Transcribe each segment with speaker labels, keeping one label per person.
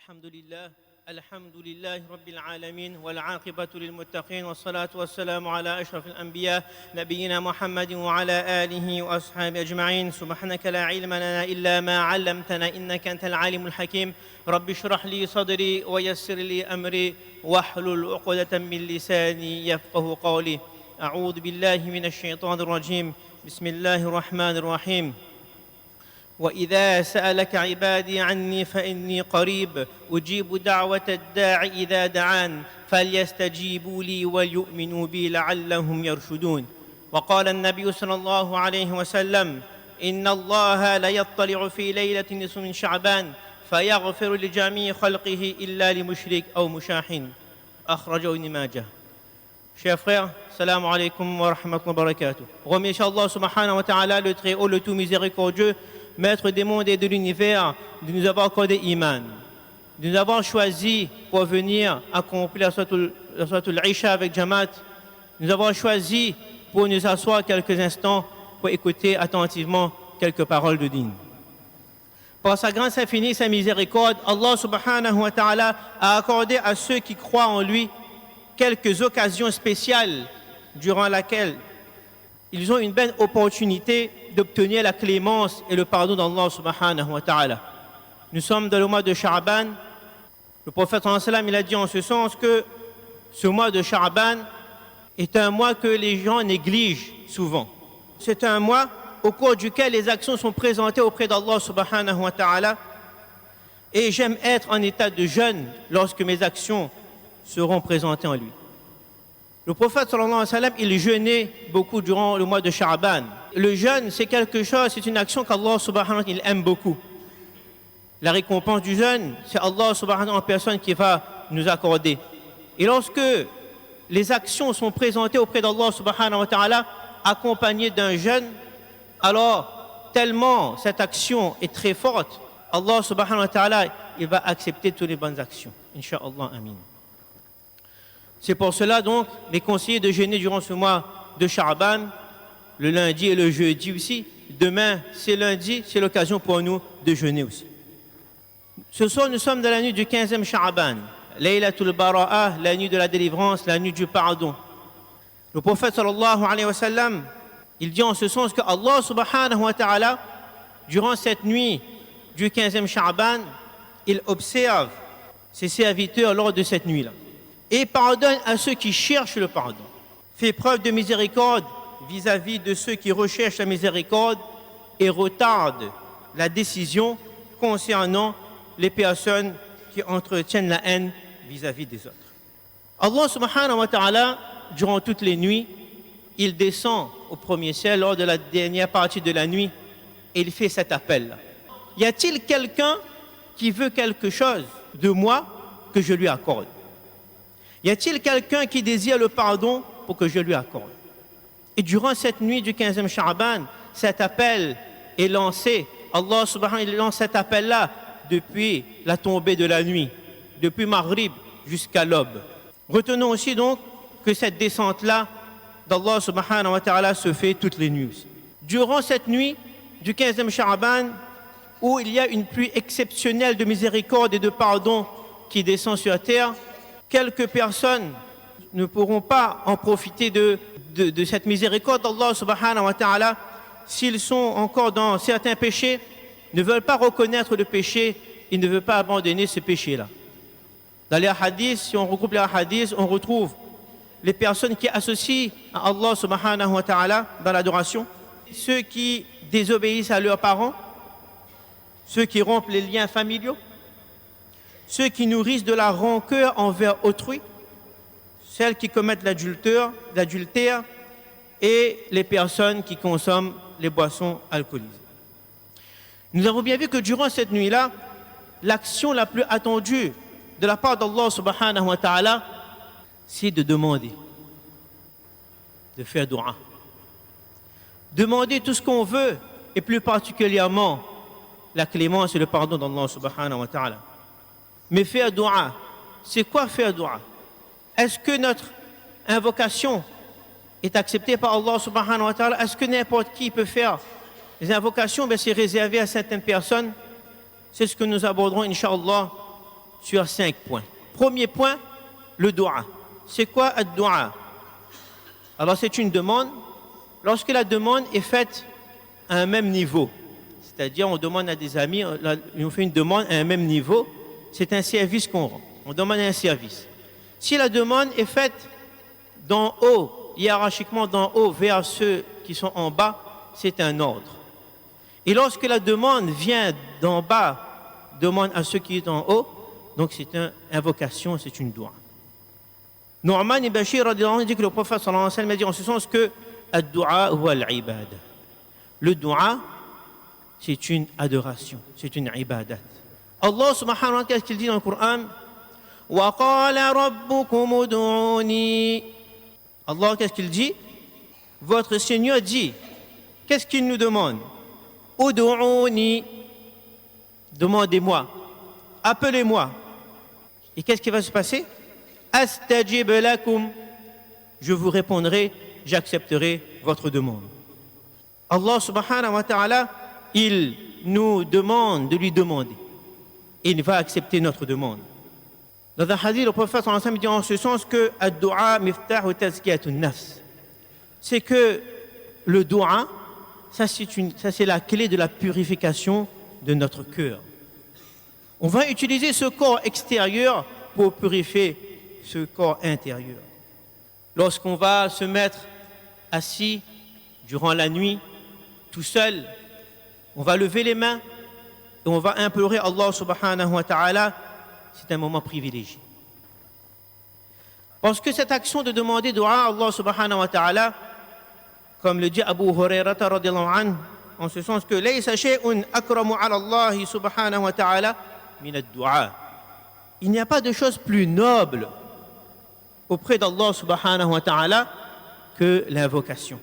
Speaker 1: الحمد لله رب العالمين والعاقبة للمتقين والصلاة والسلام على أشرف الأنبياء نبينا محمد وعلى آله وأصحابه أجمعين. سبحانك لا علم لنا إلا ما علمتنا إنك أنت العالم الحكيم. رب اشرح لي صدري ويسر لي أمري واحلل عقدة من لساني يفقه قولي. أعوذ بالله من الشيطان الرجيم. بسم الله الرحمن الرحيم. وإذا سألك عبادي عني فإني قريب أجيب دعوة الداع إذا دعان فليستجيبوا لي وليؤمنوا بي لعلهم يرشدون. وقال النبي صلى الله عليه وسلم إن الله لا يطلع في ليلة نصف من شعبان فيغفر لجميع خلقه إلا لمشرك أو مشاحن. أخرجه ابن ماجه. Chers frères, salam alaikum wa rahmatullahi wa barakatuh. Remercie Allah subhanahu wa ta'ala, le très haut, le tout miséricordieux, maître des mondes et de l'univers, de nous avoir accordé iman, de nous avoir choisi pour venir accomplir la Salatul Isha avec Jamaat, de nous avoir choisi pour nous asseoir quelques instants pour écouter attentivement quelques paroles de din. Par sa grâce infinie et sa miséricorde, Allah subhanahu wa ta'ala a accordé à ceux qui croient en lui quelques occasions spéciales durant lesquelles ils ont une belle opportunité d'obtenir la clémence et le pardon d'Allah subhanahu wa ta'ala. Nous sommes dans le mois de Sha'ban. Le prophète sallallahu alayhi wa sallam, il a dit en ce sens que ce mois de Sha'ban est un mois que les gens négligent souvent. C'est un mois au cours duquel les actions sont présentées auprès d'Allah subhanahu wa ta'ala. Et j'aime être en état de jeûne lorsque mes actions seront présentées en lui. Le prophète sallallahu alayhi wa sallam, il jeûnait beaucoup durant le mois de Sha'ban. Le jeûne, c'est quelque chose, c'est une action qu'Allah subhanahu wa ta'ala aime beaucoup. La récompense du jeûne, c'est Allah subhanahu wa ta'ala en personne qui va nous accorder. Et lorsque les actions sont présentées auprès d'Allah subhanahu wa ta'ala, accompagnées d'un jeûne, alors tellement cette action est très forte, Allah subhanahu wa ta'ala, il va accepter toutes les bonnes actions. Inch'Allah, amin. C'est pour cela donc, les conseillers de jeûner durant ce mois de Sha'ban, le lundi et le jeudi aussi. Demain, c'est lundi, c'est l'occasion pour nous de jeûner aussi. Ce soir, nous sommes dans la nuit du 15e Sha'ban, Laylatul Bara'ah, la nuit de la délivrance, la nuit du pardon. Le prophète sallallahu alayhi wa sallam, il dit en ce sens que Allah subhanahu wa ta'ala, durant cette nuit du 15e Sha'ban, il observe ses serviteurs lors de cette nuit-là et pardonne à ceux qui cherchent le pardon. Fait preuve de miséricorde vis-à-vis de ceux qui recherchent la miséricorde et retarde la décision concernant les personnes qui entretiennent la haine vis-à-vis des autres. Allah subhanahu wa ta'ala, durant toutes les nuits, il descend au premier ciel lors de la dernière partie de la nuit et il fait cet appel-là. Y a-t-il quelqu'un qui veut quelque chose de moi que je lui accorde? Y a-t-il quelqu'un qui désire le pardon pour que je lui accorde? Et durant cette nuit du 15e Sha'ban, cet appel est lancé. Allah subhanahu wa ta'ala lance cet appel-là depuis la tombée de la nuit, depuis Maghrib jusqu'à l'aube. Retenons aussi donc que cette descente-là d'Allah subhanahu wa ta'ala se fait toutes les nuits. Durant cette nuit du 15e Sha'ban, où il y a une pluie exceptionnelle de miséricorde et de pardon qui descend sur la terre, quelques personnes ne pourront pas en profiter de cette miséricorde d'Allah subhanahu wa ta'ala s'ils sont encore dans certains péchés, ne veulent pas reconnaître le péché et ne veulent pas abandonner ce péché-là. Dans les hadiths, si on regroupe les hadiths, on retrouve les personnes qui associent à Allah subhanahu wa ta'ala dans l'adoration, ceux qui désobéissent à leurs parents, ceux qui rompent les liens familiaux, ceux qui nourrissent de la rancœur envers autrui, celles qui commettent l'adultère et les personnes qui consomment les boissons alcoolisées. Nous avons bien vu que durant cette nuit-là, l'action la plus attendue de la part d'Allah subhanahu wa ta'ala, c'est de demander, de faire dua. Demander tout ce qu'on veut, et plus particulièrement la clémence et le pardon d'Allah subhanahu wa ta'ala. Mais faire dua, c'est quoi faire dua? Est-ce que notre invocation est acceptée par Allah subhanahu wa ta'ala? Est-ce que n'importe qui peut faire les invocations? C'est réservé à certaines personnes. C'est ce que nous aborderons, Inch'Allah, sur 5 points. Premier point, le dua. C'est quoi le dua? Alors c'est une demande. Lorsque la demande est faite à un même niveau, c'est-à-dire on demande à des amis, on fait une demande à un même niveau, c'est un service qu'on rend. On demande un service. Si la demande est faite d'en haut, hiérarchiquement d'en haut vers ceux qui sont en bas, c'est un ordre. Et lorsque la demande vient d'en bas, demande à ceux qui sont en haut, donc c'est une invocation, c'est une doua. Nu'man ibn Bashir dit que le prophète sallallahu alayhi wa sallam a dit en ce sens que ad-du'a huwa al-ibada. Le doua, c'est une adoration, c'est une ibadat. Allah subhanahu wa ta'ala, qu'est-ce qu'il dit dans le Coran? Wa qala rabbukum ud'uni. Allah, qu'est-ce qu'il dit? Votre Seigneur dit. Qu'est-ce qu'il nous demande? Ud'uni. Demandez-moi. Appelez-moi. Et qu'est-ce qui va se passer? Astajib lakum. Je vous répondrai, j'accepterai votre demande. Allah subhanahu wa ta'ala, il nous demande de lui demander. Il va accepter notre demande. Dans un hadith, le prophète sallallahu alayhi wa sallam dit en ce sens que ad-du'a miftahu tazkiyatun nafs. C'est que le dua, ça c'est la clé de la purification de notre cœur. On va utiliser ce corps extérieur pour purifier ce corps intérieur. Lorsqu'on va se mettre assis durant la nuit, tout seul, on va lever les mains et on va implorer Allah subhanahu wa ta'ala. C'est un moment privilégié. Parce que cette action de demander dua à Allah subhanahu wa ta'ala, comme le dit Abu Hurairah radiyallahu anhu, en ce sens que laysa shay'un akramu ala Allah subhanahu wa ta'ala min ad-du'a. Il n'y a pas de chose plus noble auprès d'Allah subhanahu wa ta'ala que l'invocation.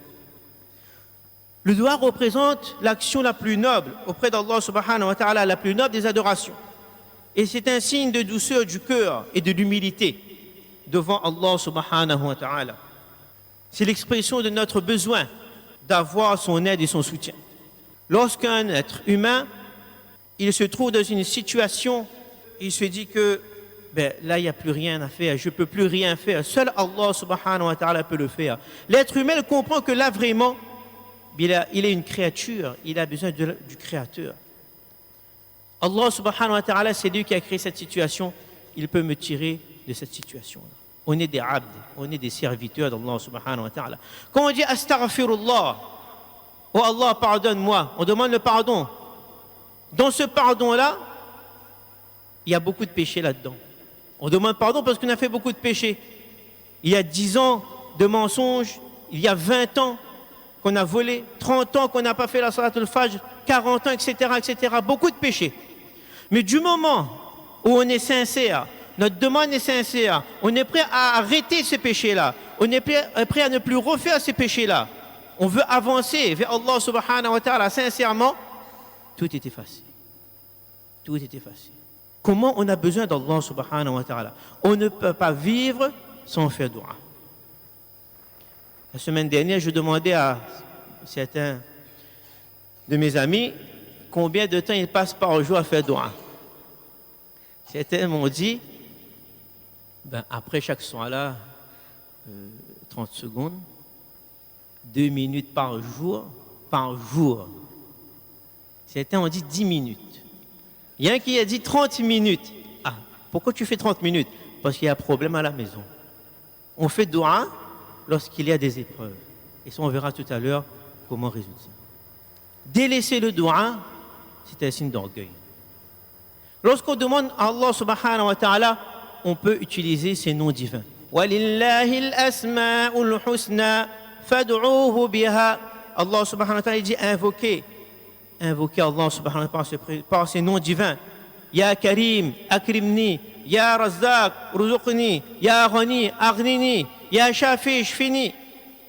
Speaker 1: Le dua représente l'action la plus noble auprès d'Allah subhanahu wa ta'ala, la plus noble des adorations. Et c'est un signe de douceur du cœur et de l'humilité devant Allah subhanahu wa ta'ala. C'est l'expression de notre besoin d'avoir son aide et son soutien. Lorsqu'un être humain, il se trouve dans une situation, il se dit que là, il n'y a plus rien à faire, je ne peux plus rien faire. Seul Allah subhanahu wa ta'ala peut le faire. L'être humain comprend que là, vraiment, il est une créature, il a besoin du Créateur. Allah subhanahu wa ta'ala, c'est lui qui a créé cette situation, il peut me tirer de cette situation-là. On est des abd, on est des serviteurs d'Allah subhanahu wa ta'ala. Quand on dit astaghfirullah, oh Allah, pardonne-moi, on demande le pardon. Dans ce pardon-là, il y a beaucoup de péchés là-dedans. On demande pardon parce qu'on a fait beaucoup de péchés. Il y a 10 ans de mensonges, il y a 20 ans qu'on a volé, 30 ans qu'on n'a pas fait la salatul fajr, 40 ans, etc., etc. Beaucoup de péchés. Mais du moment où on est sincère, notre demande est sincère, on est prêt à arrêter ces péchés-là, on est prêt à ne plus refaire ces péchés-là, on veut avancer vers Allah subhanahu wa ta'ala sincèrement, tout est effacé. Tout est effacé. Comment on a besoin d'Allah subhanahu wa ta'ala? On ne peut pas vivre sans faire dua. La semaine dernière, je demandais à certains de mes amis combien de temps ils passent par jour à faire dua. Certains m'ont dit, après chaque soir-là, 30 secondes, 2 minutes par jour. Certains ont dit 10 minutes. Il y a un qui a dit 30 minutes. Ah, pourquoi tu fais 30 minutes? Parce qu'il y a un problème à la maison. On fait dua lorsqu'il y a des épreuves. Et ça, on verra tout à l'heure comment résoudre ça. Délaisser le dua, c'est un signe d'orgueil. Lorsqu'on demande à Allah subhanahu wa ta'ala, on peut utiliser ses noms divins. وَلِلَّهِ الْأَسْمَاءُ الْحُسْنَى فَادْعُوهُ بِهَا. Allah subhanahu wa ta'ala dit invoquer Allah subhanahu wa ta'ala par ses noms divins. Ya Karim, Akrimni, Ya Razzaq, Ruzuqni, Ya Ghani, Aghnini, Ya Shafi, Shfini.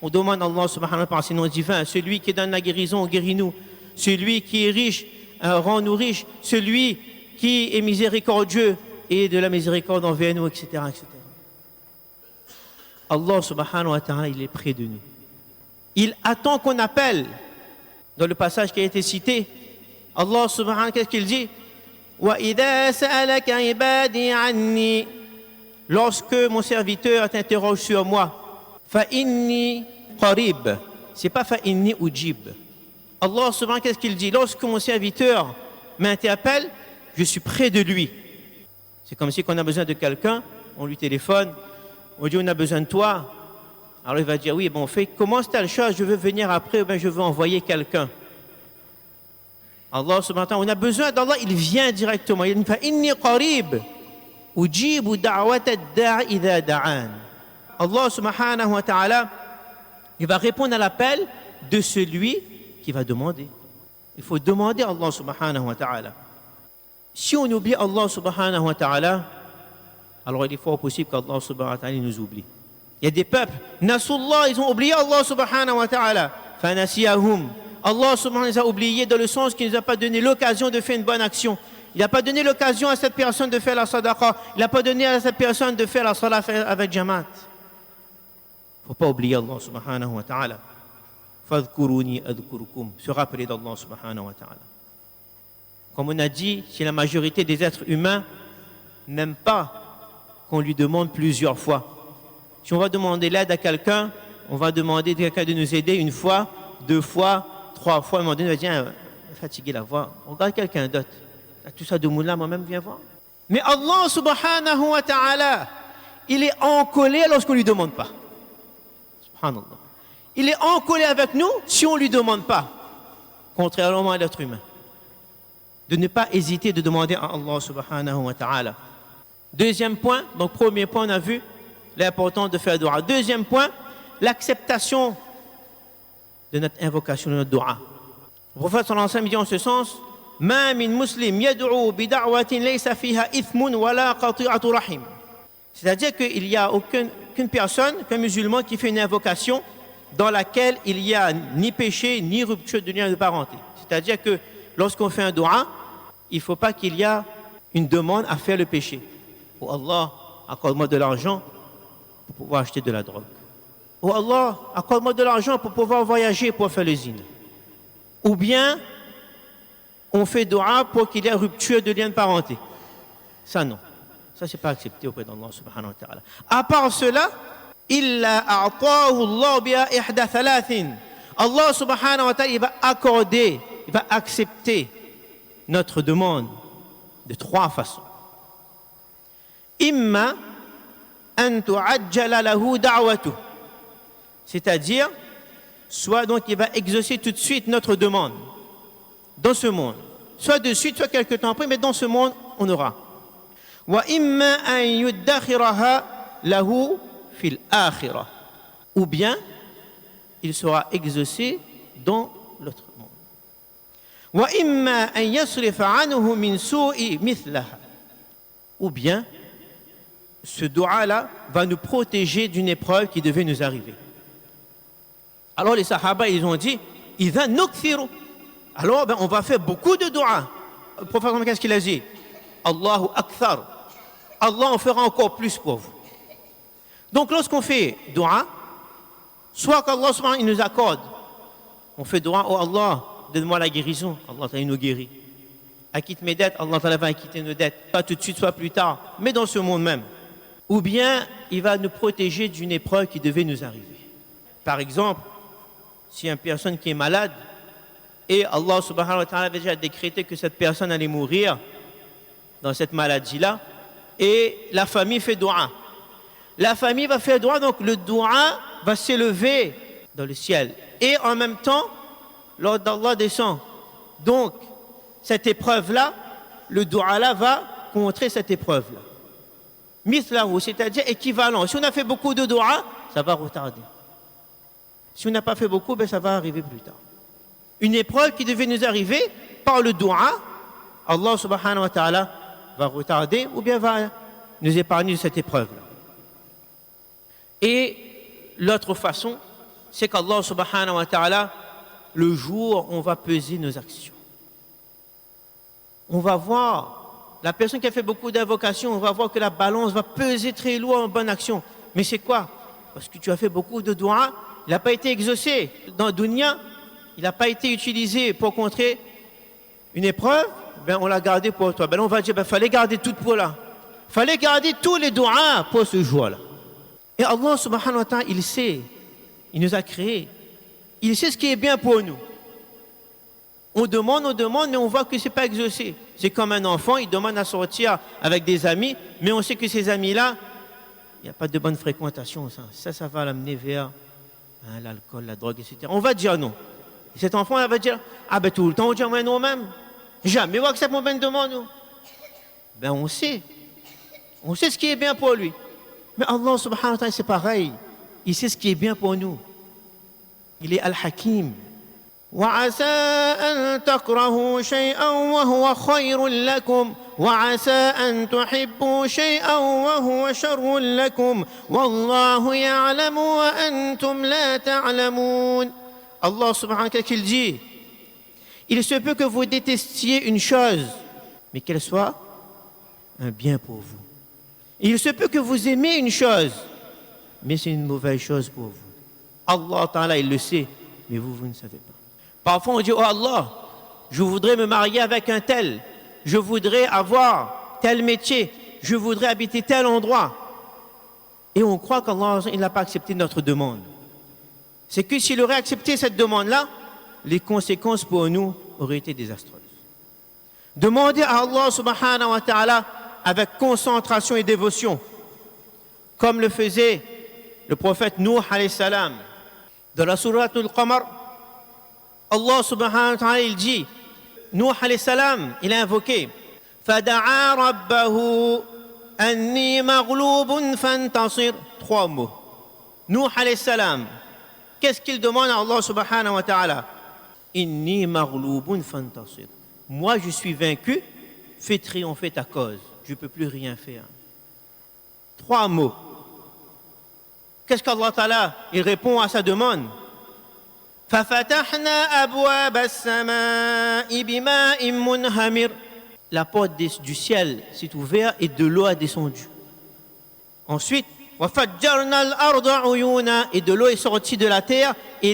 Speaker 1: On demande à Allah subhanahu wa ta'ala par ses noms divins. Celui qui donne la guérison, guéris-nous. Celui qui est riche, rends-nous riches. Celui qui est miséricordieux et de la miséricorde envers nous, etc., etc. Allah subhanahu wa ta'ala, il est près de nous. Il attend qu'on appelle. Dans le passage qui a été cité, Allah subhanahu wa ta'ala, qu'est-ce qu'il dit? وَإِذَا سَأَلَكَ عِبَادِي عَنِّي. Lorsque mon serviteur t'interroge sur moi, فَإِنِّي قَرِيب. C'est pas فَإِنِّي أُجِيب. Allah souvent qu'est-ce qu'il dit? Lorsque mon serviteur m'interpelle, je suis près de lui. C'est comme si quand on a besoin de quelqu'un, on lui téléphone, on dit on a besoin de toi. Alors il va dire oui, bon, fait, commence telle chose, je veux venir après, ou bien je veux envoyer quelqu'un. Allah subhanahu wa ta'ala, on a besoin d'Allah, il vient directement. Il dit inni qarib, ujibu da'wat ad-da'i idha da'an. Allah subhanahu wa ta'ala, il va répondre à l'appel de celui qui va demander. Il faut demander à Allah subhanahu wa ta'ala. Si on oublie Allah subhanahu wa ta'ala, alors il est fort possible qu'Allah subhanahu wa ta'ala nous oublie. Il y a des peuples, Nasullah, ils ont oublié Allah subhanahu wa ta'ala. Fanasiyahum. Allah subhanahu wa ta'ala les a oubliés dans le sens qu'il ne nous a pas donné l'occasion de faire une bonne action. Il n'a pas donné l'occasion à cette personne de faire la sadaqa. Il n'a pas donné à cette personne de faire la salat avec Jamaat. Il ne faut pas oublier Allah subhanahu wa ta'ala. Fadhkuruni adhkurukum. Se rappeler d'Allah subhanahu wa ta'ala. Comme on a dit, si la majorité des êtres humains n'aiment pas qu'on lui demande plusieurs fois. Si on va demander l'aide à quelqu'un, on va demander à quelqu'un de nous aider une fois, 2 fois, 3 fois. À un moment donné, on va dire, fatigué la voix, regarde quelqu'un d'autre. Tout ça de moula, moi-même, viens voir. Mais Allah subhanahu wa ta'ala, il est en colère lorsqu'on ne lui demande pas. Subhanallah. Il est en colère avec nous si on ne lui demande pas, contrairement à l'être humain. De ne pas hésiter de demander à Allah subhanahu wa ta'ala. Deuxième point, donc premier point, on a vu l'importance de faire dua. Deuxième point, l'acceptation de notre invocation, de notre dua. Le prophète sallallahu alayhi wa sallam dit en ce sens, Ma min muslim yad'u bi da'watin laysa fiha ithmun wala qati'atu rahim. C'est-à-dire qu'il n'y a qu'une personne, qu'un musulman qui fait une invocation dans laquelle il n'y a ni péché, ni rupture de lien de parenté. C'est-à-dire que lorsqu'on fait un dua, il ne faut pas qu'il y ait une demande à faire le péché. Oh Allah, accorde-moi de l'argent pour pouvoir acheter de la drogue. Oh Allah, accorde-moi de l'argent pour pouvoir voyager, pour faire le zine. Ou bien, on fait dua pour qu'il y ait rupture de lien de parenté. Ça non. Ça, c'est pas accepté auprès d'Allah subhanahu wa ta'ala. À part cela, illa a'tahu Allah biha ihda thalathin. Allah subhanahu wa ta'ala, il va accorder, il va accepter notre demande de 3 façons. Imma an tu'ajjala lahu da'watuh. C'est-à-dire, soit donc il va exaucer tout de suite notre demande dans ce monde. Soit de suite, soit quelque temps après, mais dans ce monde, on aura. Wa imma an yuddakhiraha lahu fil akhirah. Ou bien, il sera exaucé dans l'autre monde. Wa imma an yasrifa anhu min su'i mithlaha. Ou bien, ce dua-là va nous protéger d'une épreuve qui devait nous arriver. Alors les sahaba, ils ont dit, idha nukthiru. Alors on va faire beaucoup de dua. Le prophète, qu'est-ce qu'il a dit? Allahu akthar. Allah en fera encore plus pour vous. Donc lorsqu'on fait dua, soit qu'Allah subhanahu il nous accorde, on fait dua, oh Allah, donne-moi la guérison, Allah il nous guérit. Acquitte mes dettes, Allah va acquitter nos dettes. Pas tout de suite, soit plus tard, mais dans ce monde même. Ou bien, il va nous protéger d'une épreuve qui devait nous arriver. Par exemple, si une personne qui est malade, et Allah subhanahu wa ta'ala avait déjà décrété que cette personne allait mourir dans cette maladie-là, et la famille fait dua. La famille va faire dua, donc le dua va s'élever dans le ciel. Et en même temps, l'ordre d'Allah descend. Donc, cette épreuve-là, le dua-là va contrer cette épreuve-là. Mithlahu, c'est-à-dire équivalent. Si on a fait beaucoup de dua, ça va retarder. Si on n'a pas fait beaucoup, ben ça va arriver plus tard. Une épreuve qui devait nous arriver par le dua, Allah subhanahu wa ta'ala va retarder ou bien va nous épargner de cette épreuve-là. Et l'autre façon, c'est qu'Allah subhanahu wa ta'ala, le jour où on va peser nos actions, on va voir, la personne qui a fait beaucoup d'invocations, on va voir que la balance va peser très lourd en bonne action. Mais c'est quoi? Parce que tu as fait beaucoup de dua, il n'a pas été exaucé. Dans le dunya, il n'a pas été utilisé pour contrer une épreuve. ben on l'a gardé pour toi. Ben on va dire, ben fallait garder tout pour là. Fallait garder tous les doigts pour ce jour-là. Et Allah subhanahu wa ta'ala, il sait, il nous a créés. Il sait ce qui est bien pour nous. On demande, mais on voit que ce n'est pas exaucé. C'est comme un enfant, il demande à sortir avec des amis, mais on sait que ces amis-là, il n'y a pas de bonne fréquentation. Ça va l'amener vers l'alcool, la drogue, etc. On va dire non. Et cet enfant, il va dire, ah ben tout le temps, on dit moi non-même. Jamais on accepte mon ben demande. Nous. Ben on sait. On sait ce qui est bien pour lui. Mais Allah subhanahu wa ta'ala, c'est pareil. Il sait ce qui est bien pour nous. Il est Al-Hakim. وعسى أن تكرهوا شيئا وهو خير لكم وعسى أن تحبوا شيئا وهو شر لكم والله يعلم وأنتم لا تعلمون. Allah subhanahu wa ta'ala qu'il dit, il se peut que vous détestiez une chose, mais qu'elle soit un bien pour vous. Il se peut que vous aimez une chose, mais c'est une mauvaise chose pour vous. Allah ta'ala, il le sait, mais vous ne savez pas. Parfois on dit, oh Allah, je voudrais me marier avec un tel, je voudrais avoir tel métier, je voudrais habiter tel endroit. Et on croit qu'Allah n'a pas accepté notre demande. C'est que s'il aurait accepté cette demande-là, les conséquences pour nous auraient été désastreuses. Demandez à Allah subhanahu wa ta'ala avec concentration et dévotion, comme le faisait le prophète Nuh alayhi salam. Dans la sourate Al-Qamar, Allah subhanahu wa ta'ala il dit, Nuh alayhi salam, il a invoqué Fada'a rabbahu anni maghlubun fantasir. 3 mots. Nuh alayhi salam, qu'est-ce qu'il demande à Allah subhanahu wa ta'ala? Inni maghlubun fantasir. Moi je suis vaincu, fais triompher ta cause. Je ne peux plus rien faire. 3 mots. Qu'est-ce qu'Allah ta'ala il répond à sa demande? فَفَتَحْنَا أَبْوَابَ السَّمَاءِ بِمَاءٍ مُنْهَمِرٍ. La porte du ciel s'est ouverte et de l'eau a descendu. Ensuite, وَفَجَّرْنَا الْأَرْضَ عُيُونًا. Et de l'eau est sortie de la terre et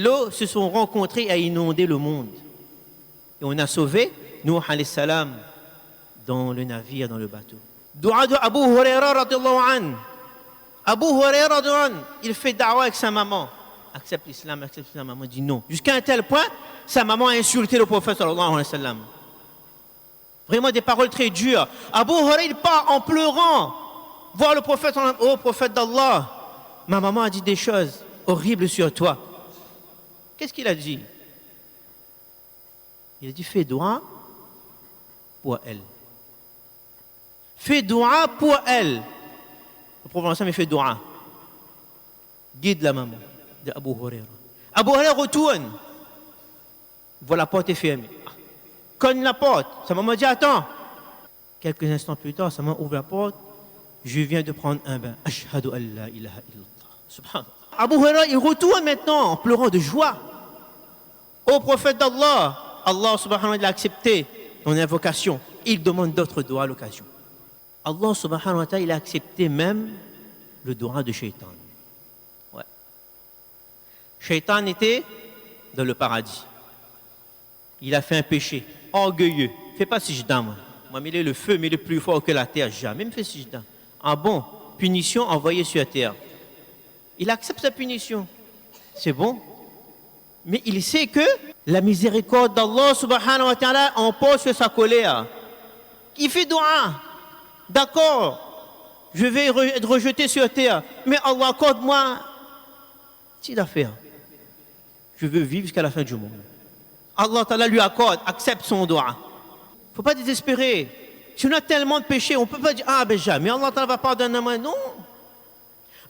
Speaker 1: l'eau se sont rencontrées et a inondé le monde. Et on a sauvé Nuh alayhi salam dans le navire, dans le bateau. Dua de Abu Huraira radiyallahu anhu. Abu Huraira radiyallahu anhu, il fait da'wa avec sa maman. Accepte l'islam, la maman dit non. Jusqu'à un tel point, sa maman a insulté le prophète sallallahu alayhi wa sallam. Vraiment des paroles très dures. Abu Huraira, il part en pleurant voir le prophète, oh prophète d'Allah. Ma maman a dit des choses horribles sur toi. Qu'est-ce qu'il a dit? Il a dit fais dua pour elle. Fais dua pour elle. Le prophète mais fait dua. Guide la maman de Abu Huraira. Abu Huraira retourne. Voit la porte est fermée. Cogne la porte. Sa maman dit attends. Quelques instants plus tard, sa maman ouvre la porte. Je viens de prendre un bain. Ashhadu an la ilaha illallah. Subhanallah. Abu Huraira, il retourne maintenant en pleurant de joie. Ô prophète d'Allah, Allah subhanahu wa ta'ala a accepté ton invocation. Il demande d'autres doigts à l'occasion. Allah subhanahu wa ta'ala, il a accepté même le doigt de Shaitan. Ouais. Shaitan était dans le paradis. Il a fait un péché orgueilleux. Fais pas sijda, moi. Moi, il est le feu, mais il est plus fort que la terre. Jamais me fait sijda. Ah bon, punition envoyée sur la terre. Il accepte sa punition. C'est bon. Mais il sait que la miséricorde d'Allah subhanahu wa ta'ala emporte sur sa colère. Il fait dua. D'accord, je vais être rejeté sur terre, mais Allah accorde-moi petite affaire. Je veux vivre jusqu'à la fin du monde. Allah ta'ala lui accorde, accepte son doigt. Il ne faut pas désespérer. Si on a tellement de péchés, on ne peut pas dire ah ben jamais Allah ta'ala va pardonner moi. Non.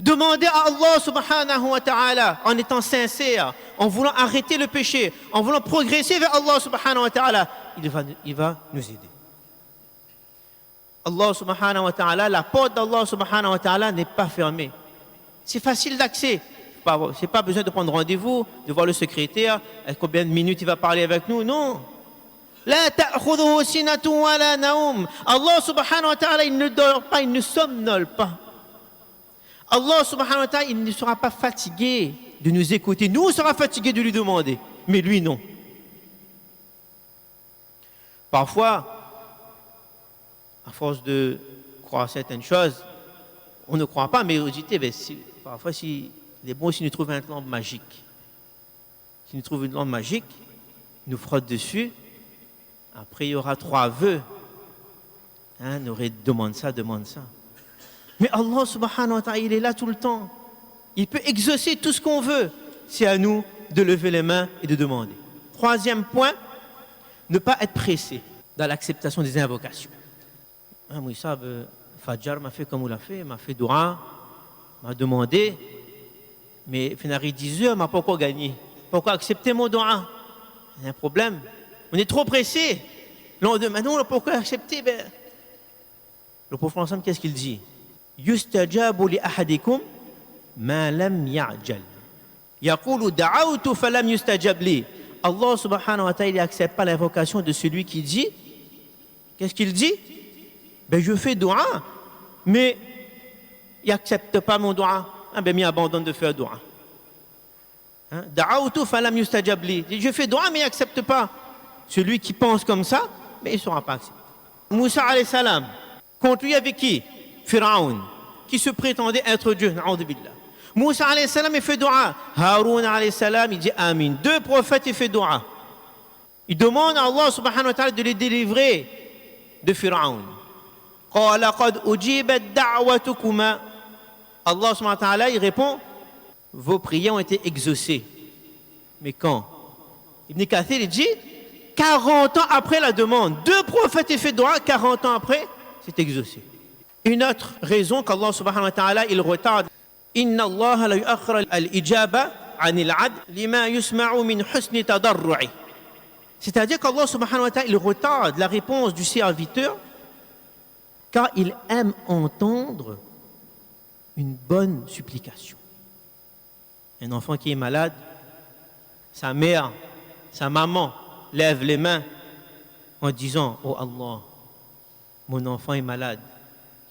Speaker 1: Demandez à Allah subhanahu wa ta'ala en étant sincère, en voulant arrêter le péché, en voulant progresser vers Allah subhanahu wa ta'ala, il va nous aider. Allah subhanahu wa ta'ala, la porte d'Allah subhanahu wa ta'ala n'est pas fermée. C'est facile d'accès. C'est pas besoin de prendre rendez-vous, de voir le secrétaire, à combien de minutes il va parler avec nous. Non. La ta'khudhuhu sinatun wa la naum. Allah subhanahu wa ta'ala, il ne dort pas, il ne somnole pas. Allah subhanahu wa ta'ala, il ne sera pas fatigué de nous écouter. Nous, on sera fatigués de lui demander, mais lui, non. Parfois, à force de croire certaines choses, on ne croit pas, mais on dit, parfois, il est bon si nous trouvons une lampe magique. Si nous trouvons une lampe magique, nous frotte dessus, après il y aura 3 vœux. On aurait demande ça. Mais Allah subhanahu wa ta'ala, il est là tout le temps. Il peut exaucer tout ce qu'on veut. C'est à nous de lever les mains et de demander. 3e point, ne pas être pressé dans l'acceptation des invocations. Moussa, Fajr m'a fait comme il l'a fait, m'a fait dua, m'a demandé, mais finalement 10 heures, m'a pas encore gagné. Pourquoi accepter mon dua? Il y a un problème. On est trop pressé. Là, on demande, non, pourquoi accepter? Le prophète ensemble, qu'est-ce qu'il dit? Yustajabu li ahadikum ma lam ya'jal. Yaqulu da'awtu falam yustajab li. Allah subhanahu wa ta'ala, il n'accepte pas l'invocation de celui qui dit, qu'est-ce qu'il dit? Je fais dua, mais il n'accepte pas mon dua. Il abandonne de faire dua. Da'awtu falam yustajab li. Je fais dua, mais il n'accepte pas. Celui qui pense comme ça, mais il ne sera pas accepté. Moussa alayhi salam, contre lui avec qui? Pharaon, qui se prétendait être Dieu. Na'udhu billah. Moussa alayhi salam, il fait dua. Haroun alayhi salam, il dit Amin. 2 prophètes, il fait dua. Il demande à Allah subhanahu wa ta'ala de les délivrer de Pharaon. Qala qad ujibat da'watukuma. Allah subhanahu wa ta'ala, il répond, vos prières ont été exaucées. Mais quand? Ibn Kathir, il dit, 40 ans après la demande. 2 prophètes, il fait dua, 40 ans après, c'est exaucé. Une autre raison qu'Allah subhanahu wa ta'ala, il retarde. Inna Allah la yu'akhkhir al-ijaba anil 'abd lima yusma'u min husni tadarru'i. C'est-à-dire qu'Allah subhanahu wa ta'ala, il retarde la réponse du serviteur car il aime entendre une bonne supplication. Un enfant qui est malade, sa mère, sa maman lève les mains en disant, oh Allah, mon enfant est malade.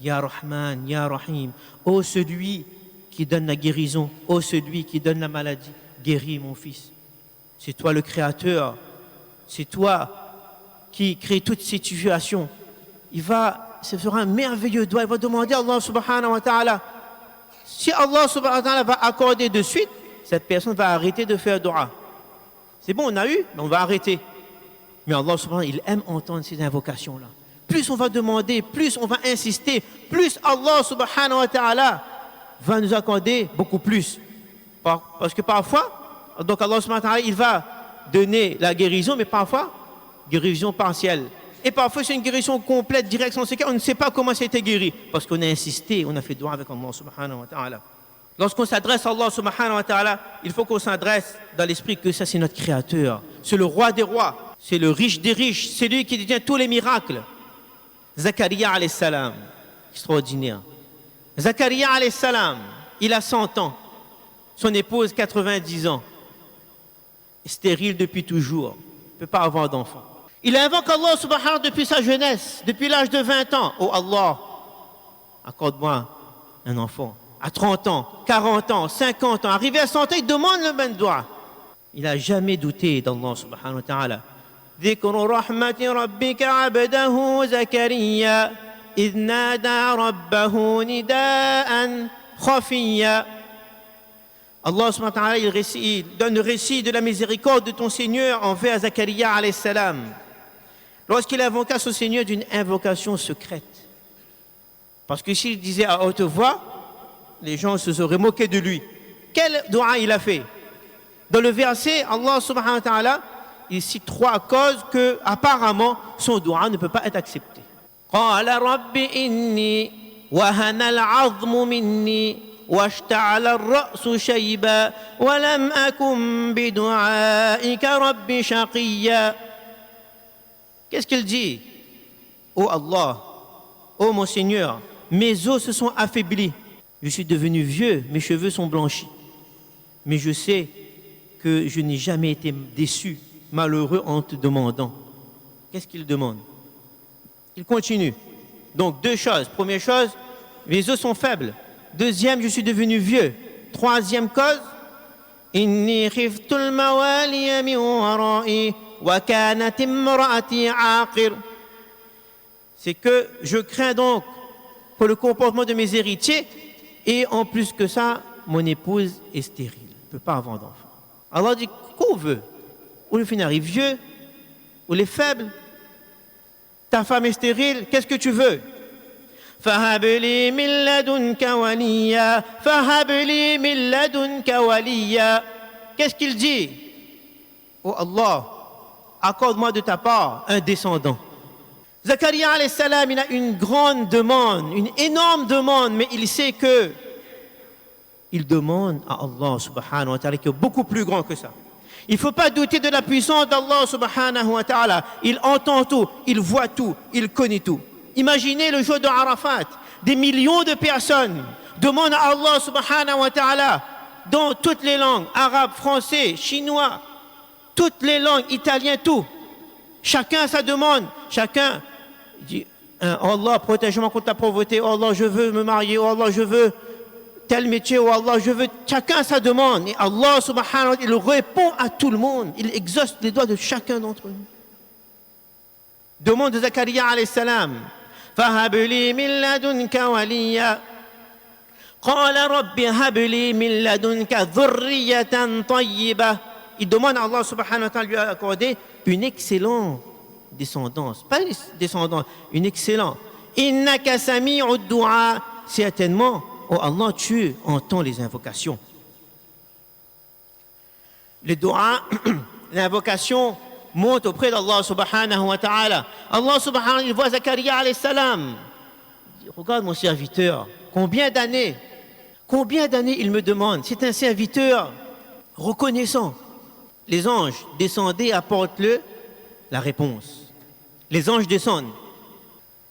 Speaker 1: Ya Rahman, Ya Rahim, oh celui qui donne la guérison, oh celui qui donne la maladie, guéris mon fils. C'est toi le Créateur, c'est toi qui crée toutes ces situations. Ce sera un merveilleux doigt, il va demander à Allah subhanahu wa ta'ala. Si Allah subhanahu wa ta'ala va accorder de suite, cette personne va arrêter de faire dua. C'est bon, on a eu, mais on va arrêter. Mais Allah subhanahu wa ta'ala, il aime entendre ces invocations-là. Plus on va demander, plus on va insister, plus Allah subhanahu wa ta'ala va nous accorder beaucoup plus. Parce que parfois, donc Allah subhanahu wa ta'ala, il va donner la guérison, mais parfois, guérison partielle. Et parfois, c'est une guérison complète, directe, sans séquence. On ne sait pas comment ça a été guéri. Parce qu'on a insisté, on a fait droit avec Allah subhanahu wa ta'ala. Lorsqu'on s'adresse à Allah subhanahu wa ta'ala, il faut qu'on s'adresse dans l'esprit que ça, c'est notre Créateur. C'est le roi des rois. C'est le riche des riches. C'est lui qui détient tous les miracles. Zakaria alayhi salam, extraordinaire. Zakaria alayhi salam, il a 100 ans. Son épouse, 90 ans. Stérile depuis toujours. Il ne peut pas avoir d'enfant. Il invoque Allah subhanahu wa ta'ala depuis sa jeunesse, depuis l'âge de 20 ans. Oh Allah, accorde-moi un enfant. À 30 ans, 40 ans, 50 ans, arrivé à 100 ans, il demande le même doigt. Il n'a jamais douté d'Allah subhanahu wa ta'ala. ذكر رحمة ربك عبده زكريا إذ نادى ربه نداء خفيا. Allah subhanahu wa ta'ala, il donne le récit de la miséricorde de ton Seigneur envers Zakaria alayhi salam. Lorsqu'il invoqua son Seigneur d'une invocation secrète. Parce que s'il disait à haute voix, les gens se seraient moqués de lui. Quel doua il a fait? Dans le verset, Allah subhanahu wa ta'ala, il cite 3 causes que, apparemment, son doua ne peut pas être accepté. قال رب إني وهن العظم مني واشتعل الرأس شيبا ولم أكن بدعائك رب شقيا. Qu'est-ce qu'il dit? Oh Allah, oh mon Seigneur, mes os se sont affaiblis. Je suis devenu vieux, mes cheveux sont blanchis. Mais je sais que je n'ai jamais été déçu, malheureux en te demandant. Qu'est-ce qu'il demande? Il continue. Donc 2 choses. Première chose, mes os sont faibles. Deuxième, je suis devenu vieux. Troisième cause, inni khiftul mawaliya min wara'i وكانت امرأتي عاقر. C'est que je crains donc pour le comportement de mes héritiers et en plus que ça, mon épouse est stérile, ne peut pas avoir d'enfant. Allah dit, qu'on veut? Ou le finir arrive vieux, ou les faibles. Ta femme est stérile, qu'est-ce que tu veux? فَهَبْ لِي مِن لَّدُنكَ وَلِيًّا فَهَبْ لِي مِن لَّدُنكَ وَلِيًّا. Qu'est-ce qu'il dit? Oh Allah, accorde-moi de ta part un descendant. Zacharia alayhi salam, il a une grande demande, une énorme demande, mais il sait que il demande à Allah subhanahu wa ta'ala qui est beaucoup plus grand que ça. Il ne faut pas douter de la puissance d'Allah subhanahu wa ta'ala. Il entend tout, il voit tout, il connaît tout. Imaginez le jour de Arafat, des millions de personnes demandent à Allah subhanahu wa ta'ala dans toutes les langues, arabe, français, chinois, toutes les langues, italien, tout. Chacun sa demande, chacun dit, oh Allah, protège-moi contre la pauvreté, oh Allah, je veux me marier, oh Allah, je veux tel métier, oh Allah, je veux, chacun sa demande. Et Allah subhanahu wa ta'ala, il répond à tout le monde, il exauce les doigts de chacun d'entre nous. Demande de Zacharia alayhi salam, فَهَبْ لِي مِن لَّدُنكَ وَلِيًّا قَالَ رَبِّ هَبْ لِي مِن لَّدُنكَ ذُرِّيَّةً طَيِّبَةً. Il demande à Allah subhanahu wa ta'ala de lui accorder une excellente descendance, pas une descendance, une excellente. إِنَّكَ سَمِيعُ الدُّعَاء. Certainement, oh Allah, tu entends les invocations. Le dua, l'invocation, monte auprès d'Allah subhanahu wa ta'ala. Allah subhanahu wa ta'ala, il voit Zacharia alayhi salam. Il dit, regarde mon serviteur, combien d'années il me demande. C'est un serviteur reconnaissant. Les anges, descendez, apportent-le la réponse. Les anges descendent.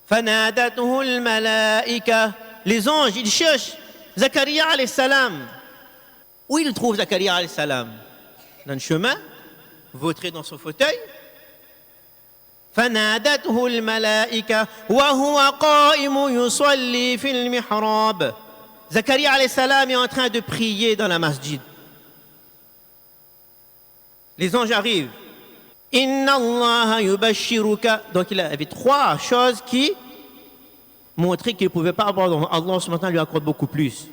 Speaker 1: فَنَادَتْهُ الْمَلَائِكَةُ. Les anges, ils cherchent Zacharia alayhi salam. Où ils trouvent Zacharia alayhi salam? Dans le chemin, vautré dans son fauteuil. فَنَادَتْهُ الْمَلَائِكَةُ وَهُوَ قَائِمٌ يُصَلِّي فِي الْمِحْرَابِ. Zacharia alayhi salam est en train de prier dans la masjid. Les anges arrivent. Inna Allah yubashiruka. Donc il avait trois choses qui montraient qu'il ne pouvait pas avoir. Allah ce matin lui accorde beaucoup plus.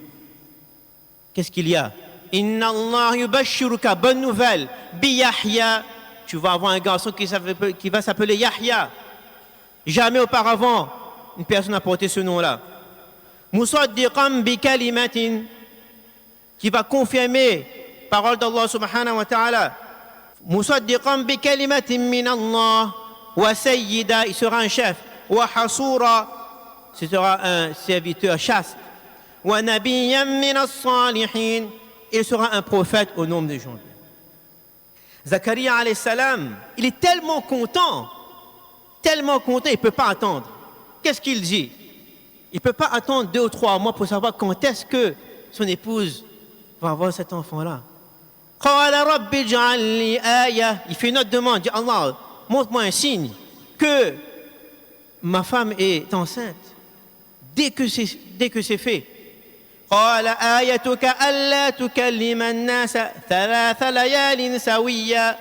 Speaker 1: Qu'est-ce qu'il y a? Inna Allah yubashiruka. Bonne nouvelle. Bi Yahya. Tu vas avoir un garçon qui va s'appeler Yahya. Jamais auparavant, une personne n'a porté ce nom-là. Musaddiqan bi kalimatin. Qui va confirmer parole d'Allah subhanahu wa ta'ala. Musaddiqan bi kalimatin min Allah. Wa sayyida, il sera un chef. Wa hasura, ce sera un serviteur chaste. Wa nabiyyan min as-salihin, il sera un prophète au nombre des gens. Zacharia alayhi salam, il est tellement content, il ne peut pas attendre. Qu'est-ce qu'il dit? Il ne peut pas attendre 2 ou 3 mois pour savoir quand est-ce que son épouse va avoir cet enfant-là. Il fait une autre demande, il dit Allah, montre-moi un signe que ma femme est enceinte. Dès que c'est fait. قال آيتك ألا تكلم الناس 3 ليال سويا.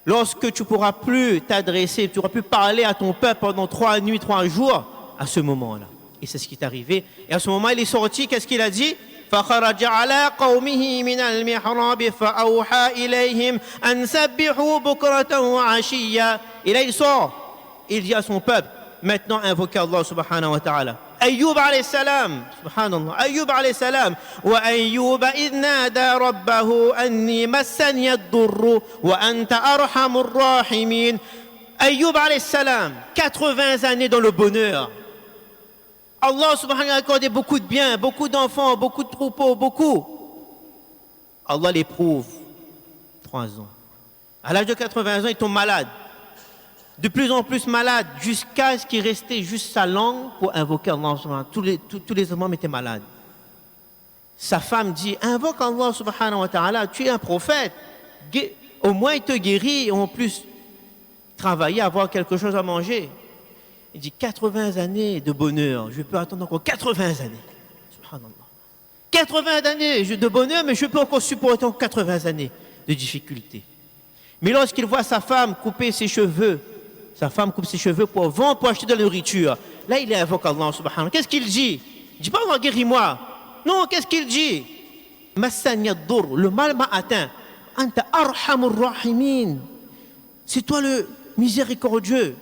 Speaker 1: Lorsque tu ne pourras plus t'adresser, tu ne pourras plus parler à ton peuple pendant 3 nuits, 3 jours, à ce moment-là. Et c'est ce qui est arrivé. Et à ce moment, il est sorti, qu'est-ce qu'il a dit? فخرج على قومه من المحراب فأوحى إليهم أن سبحوا بكرة وعشيا. Et là, il sort. Il dit à son peuple, maintenant invoquez Allah subhanahu wa ta'ala. أيوب عليه السلام سبحان الله أيوب عليه السلام وأيوب إذ نادى ربه أني مسني الضر وأنت أرحم الراحمين. أيوب عليه السلام 80 années dans le bonheur. Allah subhanahu wa ta'ala a accordé beaucoup de biens, beaucoup d'enfants, beaucoup de troupeaux, beaucoup. Allah l'éprouve 3 ans. À l'âge de 80 ans, il tombe malade. De plus en plus malade, jusqu'à ce qu'il restait juste sa langue pour invoquer Allah subhanahu wa ta'ala. Tous les hommes étaient malades. Sa femme dit, invoque Allah subhanahu wa ta'ala, tu es un prophète. Au moins il te guérit, et en plus travailler, avoir quelque chose à manger. Il dit 80 années de bonheur, je peux attendre encore 80 années. Subhanallah. 80 années de bonheur, mais je peux encore supporter encore 80 années de difficultés. Mais lorsqu'il voit sa femme couper ses cheveux, sa femme coupe ses cheveux pour vendre, pour acheter de la nourriture, là il invoque Allah subhanahu wa ta'ala. Qu'est-ce qu'il dit? Il dit pas Allah guéris-moi. Non, qu'est-ce qu'il dit? Massani ad-dur, le mal m'a atteint. Anta arhamur rahimin. C'est toi le miséricordieux.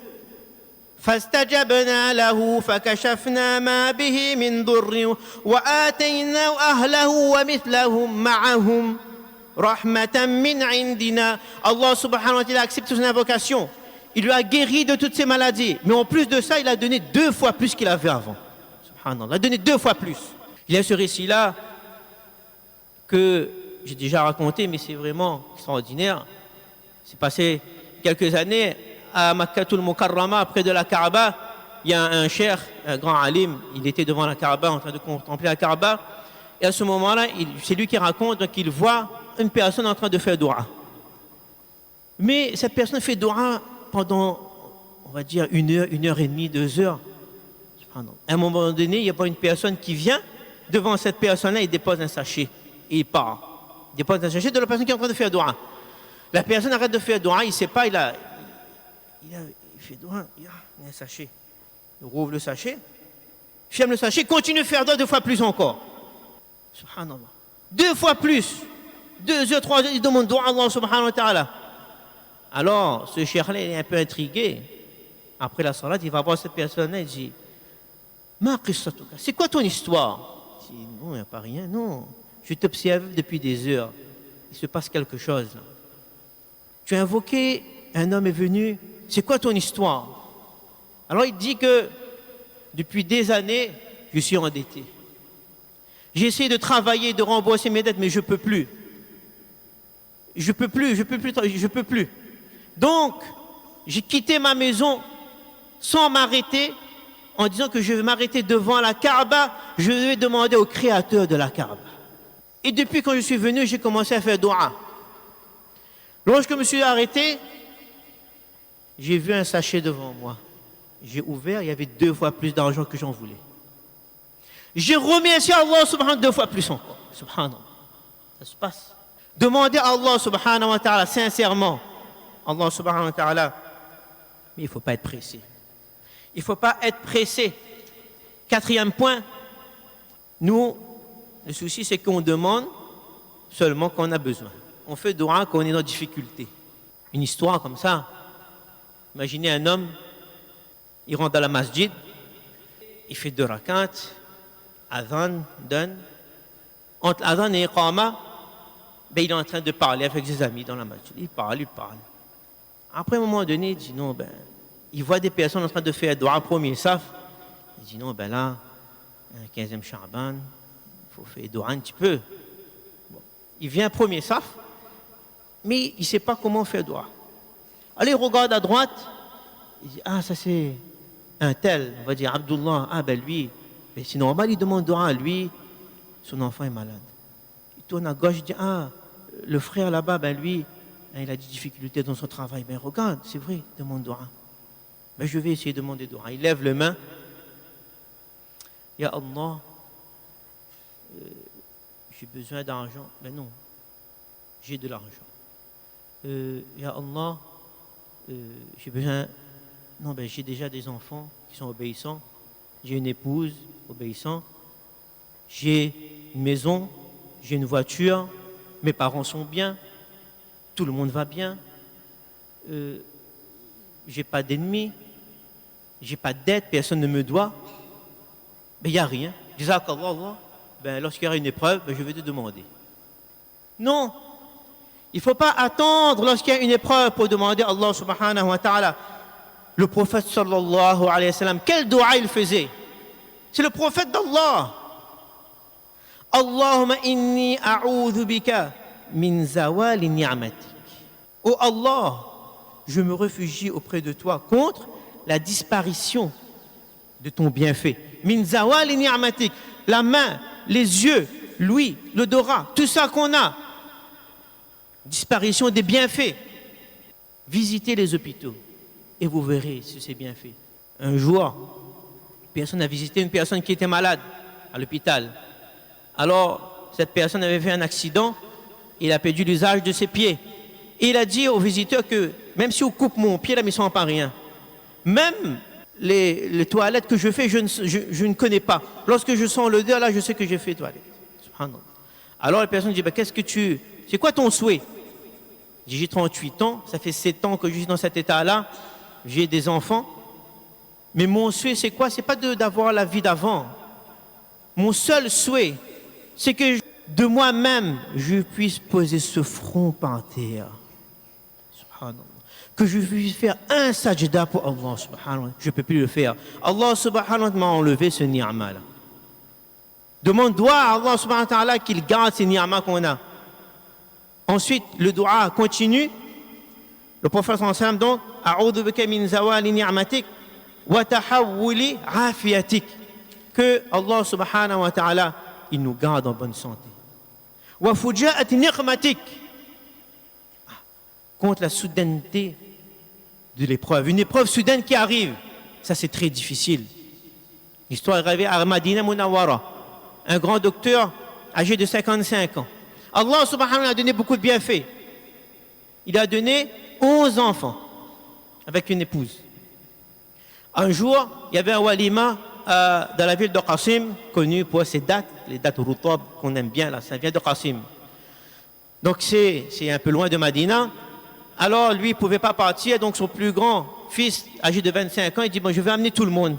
Speaker 1: فاستجبنا له فكشفنا ما به من ضر وآتيناه أهله ومثلهم معهم رحمة من عندنا. Allah subhanahu wa ta'ala accepte son invocation. Il lui a guéri de toutes ses maladies. Mais en plus de ça, il a donné 2 fois plus qu'il avait avant. Subhanallah. Il a donné 2 fois plus. Il y a ce récit-là que j'ai déjà raconté, mais c'est vraiment extraordinaire. C'est passé quelques années à Makkatul Mukarrama, près de la Kaaba. Il y a un cheikh, un grand alim, il était devant la Kaaba en train de contempler la Kaaba. Et à ce moment-là, c'est lui qui raconte qu'il voit une personne en train de faire dua. Mais cette personne fait dua pendant, on va dire, 1 heure, 1 heure et demie, 2 heures. À un moment donné, il y a pas une personne qui vient devant cette personne-là, il dépose un sachet et il part. Il dépose un sachet de la personne qui est en train de faire dua. La personne arrête de faire dua, il ne sait pas, il fait dua, il y a un sachet. Il rouvre le sachet, ferme le sachet, continue de faire dua 2 fois plus encore. Subhanallah. 2 fois plus. 2 heures, 3 heures, il demande dua à Allah subhanahu wa ta'ala. Alors, ce cheikh-là, il est un peu intrigué. Après la salat, il va voir cette personne-là, il dit c'est quoi ton histoire? Il dit non, il n'y a pas rien, non. Je t'observe depuis des heures. Il se passe quelque chose là. Tu as invoqué, un homme est venu, c'est quoi ton histoire? Alors il dit que depuis des années, je suis endetté. J'ai essayé de travailler, de rembourser mes dettes, mais je ne peux plus. Je peux plus. Donc, j'ai quitté ma maison sans m'arrêter, en disant que je vais m'arrêter devant la Kaaba, je vais demander au créateur de la Kaaba. Et depuis quand je suis venu, j'ai commencé à faire dua. Lorsque je me suis arrêté, j'ai vu un sachet devant moi. J'ai ouvert, il y avait 2 fois plus d'argent que j'en voulais. J'ai remercié Allah subhanahu 2 fois plus encore. Subhanallah. Ça se passe. Demandez à Allah subhanahu wa ta'ala sincèrement. Allah subhanahu wa ta'ala. Mais il ne faut pas être pressé. Il ne faut pas être pressé. 4e point. Nous, le souci c'est qu'on demande seulement quand on a besoin. On fait dua quand on est dans difficulté. Une histoire comme ça. Imaginez un homme, il rentre dans la masjid, il fait 2 rakats, adhan, donne. Entre adhan et iqama, il est en train de parler avec ses amis dans la masjid. Il parle. Après un moment donné, il dit non, il voit des personnes en train de faire dua premier saf. Il dit non, là, un 15e Sha'ban, il faut faire dua un petit peu. Bon. Il vient premier saf, mais il ne sait pas comment faire dua. Allez, il regarde à droite, il dit ça c'est un tel, on va dire Abdullah, lui, c'est normal, il demande dua à lui, son enfant est malade. Il tourne à gauche, il dit le frère là-bas, lui, il a des difficultés dans son travail. Regarde, c'est vrai, il demande dua. Je vais essayer de demander dua. Il lève les mains. Ya Allah, j'ai besoin d'argent. Non, j'ai de l'argent. Ya Allah, j'ai besoin. Non, j'ai déjà des enfants qui sont obéissants. J'ai une épouse obéissante. J'ai une maison, j'ai une voiture. Mes parents sont bien. Tout le monde va bien. J'ai pas d'ennemis. J'ai pas de dette, personne ne me doit. Il n'y a rien. Jazakallah, lorsqu'il y aura une épreuve, je vais te demander. Non. Il ne faut pas attendre lorsqu'il y a une épreuve pour demander à Allah subhanahu wa ta'ala. Le prophète sallallahu alayhi wa sallam, quel dua il faisait? C'est le prophète d'Allah. Allahumma inni a'udhu bika min zawali ni'matik. Oh Allah, je me réfugie auprès de toi contre la disparition de ton bienfait. Min zawali ni'matik. La main, les yeux, l'ouïe, l'odorat, tout ça qu'on a. Disparition des bienfaits. Visitez les hôpitaux et vous verrez si c'est bien fait. Un jour, personne a visité une personne qui était malade à l'hôpital. Alors, cette personne avait fait un accident, il a perdu l'usage de ses pieds. Et il a dit aux visiteurs que même si on coupe mon pied, là, mais ils ne sont pas rien. Même les toilettes que je fais, je ne connais pas. Lorsque je sens l'odeur, là, je sais que j'ai fait toilette. Subhanallah. Alors la personne dit, c'est quoi ton souhait? J'ai 38 ans, ça fait 7 ans que je suis dans cet état-là, j'ai des enfants. Mais mon souhait, c'est quoi? C'est pas d'avoir la vie d'avant. Mon seul souhait, c'est que de moi-même, je puisse poser ce front par terre. Subhanallah. Que je puisse faire un sajda pour Allah, subhanallah. Je ne peux plus le faire. Allah, subhanallah, m'a enlevé ce ni'ma là. Demande doigt à Allah, subhanahu wa ta'ala, qu'il garde ces ni'ma qu'on a. Ensuite, le dua continue. Le prophète sallallahu alayhi wa sallam, donc, a'udhu bika min zawali ni'matik wa tahawwuli afiyatik. Que Allah, subhanahu wa ta'ala, il nous garde en bonne santé. Wa fuja'at ni'matik. Contre la soudaineté de l'épreuve. Une épreuve soudaine qui arrive, ça c'est très difficile. L'histoire est arrivée à Madina Munawwara, un grand docteur âgé de 55 ans. Allah subhanahu wa ta'ala a donné beaucoup de bienfaits. Il a donné 11 enfants avec une épouse. Un jour, il y avait un walima dans la ville de Qasim, connu pour ses dates, les dates Routab qu'on aime bien, là, ça vient de Qasim. Donc c'est un peu loin de Madina. Alors lui, il ne pouvait pas partir, donc son plus grand fils, âgé de 25 ans, il dit, bon, je vais amener tout le monde.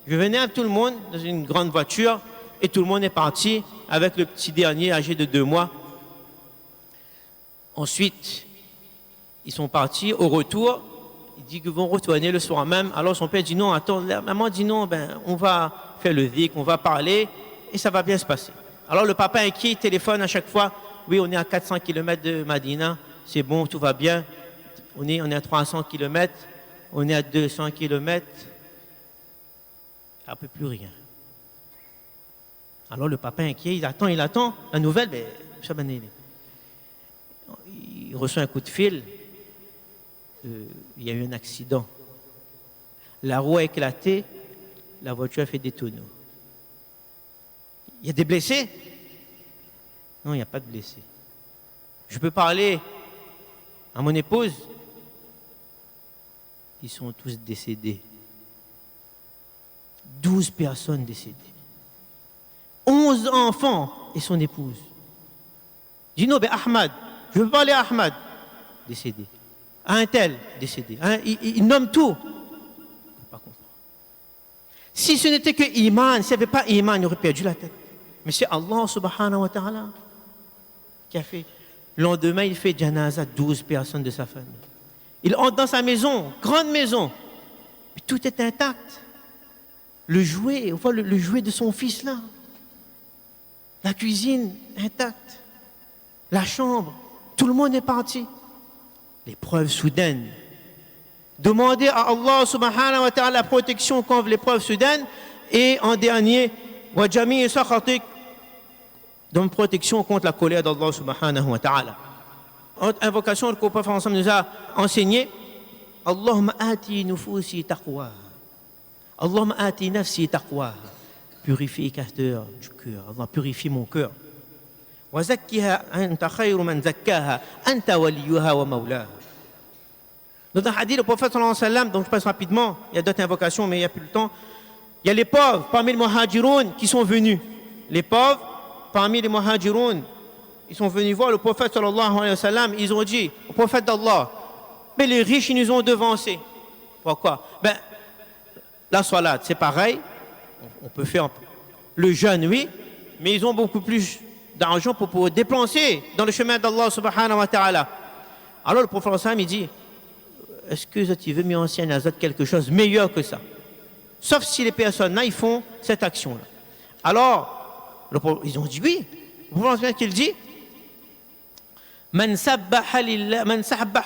Speaker 1: Je venais avec tout le monde dans une grande voiture, et tout le monde est parti avec le petit dernier, âgé de 2 mois. Ensuite, ils sont partis. Au retour, il dit qu'ils vont retourner le soir même. Alors son père dit non, attends, la maman dit non, on va faire le dhikr, on va parler, et ça va bien se passer. Alors le papa inquiet, il téléphone à chaque fois, oui, on est à 400 km de Madina, c'est bon, tout va bien. On est à 300 km, on est à 200 km. Il ne peut plus rien. Alors le papa inquiet, il attend. La nouvelle, il reçoit un coup de fil. Il y a eu un accident. La roue a éclaté, la voiture a fait des tonneaux. Il y a des blessés? Non, il n'y a pas de blessés. Je peux parler à mon épouse? Ils sont tous décédés. 12 personnes décédées. 11 enfants et son épouse. Je dis non, Ahmad, je veux parler à Ahmad, décédé. À un tel, décédé. Il nomme tout. Je ne peux pas comprendre. Si ce n'était que Iman, s'il n'y avait pas Iman, il aurait perdu la tête. Mais c'est Allah subhanahu wa ta'ala qui a fait. Le lendemain, il fait janaza 12 personnes de sa famille. Il entre dans sa maison, grande maison. Mais tout est intact. Le jouet, on voit le jouet de son fils là. La cuisine intacte. La chambre. Tout le monde est parti. L'épreuve soudaine. Demandez à Allah subhanahu wa ta'ala la protection contre l'épreuve soudaine. Et en dernier, wa jami'i sakhatik, donc protection contre la colère d'Allah subhanahu wa ta'ala. Invocation que le prophète nous a enseigné. Allahumma ati nufusi taqwa. Allahumma ati nafsi taqwa. Purificateur du cœur. Allah purifie mon cœur. Wa zakkiha anta khayru man zakkaha anta waliyuha wa mawlaha. Dans un hadith, le prophète sallallahu alayhi wa sallam, donc je passe rapidement, il y a d'autres invocations mais il n'y a plus le temps. Il y a les pauvres parmi les muhajiroun qui sont venus. Les pauvres parmi les muhajiroun, ils sont venus voir le prophète sallallahu alayhi wa sallam, ils ont dit au prophète d'Allah, mais les riches ils nous ont devancés. Pourquoi? La salat, c'est pareil, on peut faire le jeûne, oui, mais ils ont beaucoup plus d'argent pour pouvoir dépenser dans le chemin d'Allah subhanahu wa ta'ala. Alors le prophète sallallahu alayhi wa sallam, il dit, est-ce que tu veux m'enseigner à quelque chose meilleur que ça? Sauf si les personnes là, ils font cette action-là. Alors, ils ont dit oui. Vous pensez qu'il dit من سبح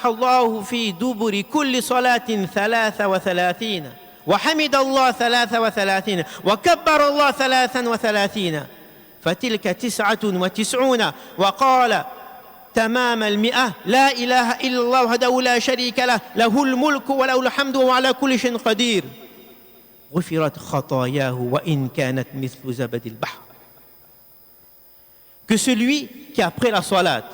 Speaker 1: الله في دبر كل صلاة 33 وحمد الله 33 وكبر الله 33 فتلك 99 وقال تمام 100 لا إله إلا الله وحده لا شريك له له الملك وله الحمد وعلى كل شيء قدير غفرت خطاياه وإن كانت مثل زبد البحر. Que celui qui après la salat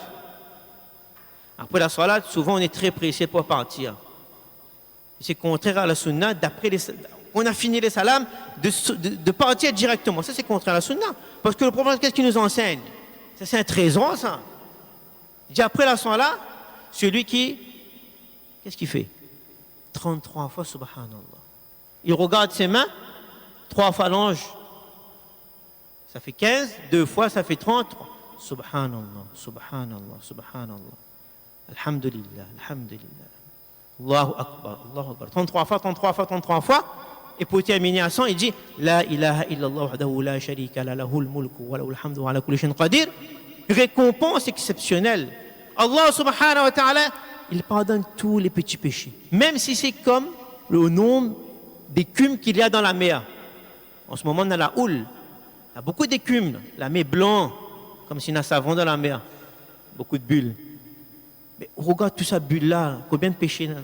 Speaker 1: Après la salat, souvent on est très pressé pour partir. C'est contraire à la sunna. On a fini les salams, de partir directement. Ça, c'est contraire à la sunna. Parce que le prophète, qu'est-ce qu'il nous enseigne? Ça, c'est un trésor, ça. Il dit après la salat, celui qui, qu'est-ce qu'il fait? 33 fois, subhanallah. Il regarde ses mains, 3 phalanges, ça fait 15, 2 fois, ça fait 33. Subhanallah, subhanallah, subhanallah. Alhamdulillah, alhamdulillah. Allahu Akbar, Allahu Akbar. 33 fois, 33 fois, 33 fois. Et pour terminer à 100, il dit La ilaha illallah wahdahu la sharika la lahul mulku wa lahul hamdu wa ala kulli shay'in qadir. Récompense exceptionnelle. Allah subhanahu wa ta'ala, il pardonne tous les petits péchés. Même si c'est comme le nombre d'écumes qu'il y a dans la mer. En ce moment, on a la houle. Il y a beaucoup d'écumes. La mer blanc, comme s'il y a un savon dans la mer. Beaucoup de bulles. Mais regarde tout ça bulle-là. Combien de péchés là?